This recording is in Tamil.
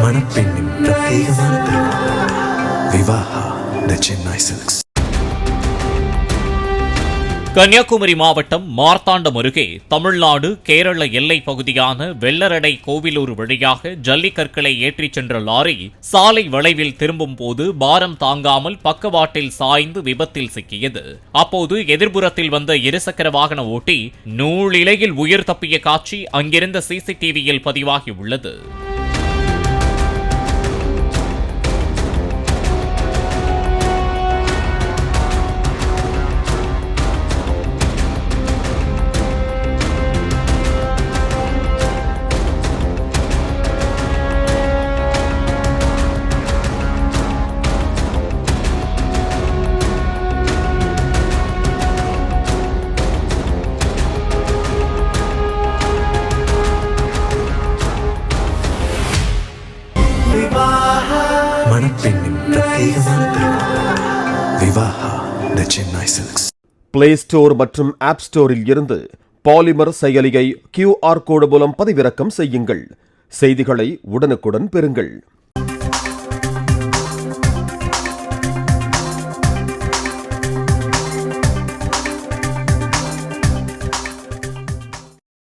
மணப்பெண்ணின் பிரத்யேகமான திருமணம். விவாஹா தி சென்னை சில்க்ஸ். கன்னியாகுமரி மாவட்டம் மார்த்தாண்டம் அருகே தமிழ்நாடு கேரள எல்லைப் பகுதியான வெள்ளரடை கோவிலூர் வழியாக ஜல்லிக்கற்களை ஏற்றிச் சென்ற லாரி சாலை வளைவில் திரும்பும் போது பாரம் தாங்காமல் பக்கவாட்டில் சாய்ந்து விபத்தில் சிக்கியது. அப்போது எதிர்புறத்தில் வந்த இருசக்கர வாகன ஓட்டி நூலிழையில் உயிர் தப்பிய காட்சி அங்கிருந்த சிசிடிவியில் பதிவாகியுள்ளது. மணப்பெண்ணின் பிரத்யேகமான திருமணம். விவாஹா தி சென்னை சில்க்ஸ். பிளே ஸ்டோர் மற்றும் ஆப் ஸ்டோரில் இருந்து பாலிமர் செயலியை QR கோடு மூலம் பதிவிறக்கம் செய்யுங்கள். செய்திகளை உடனுக்குடன் பெறுங்கள்.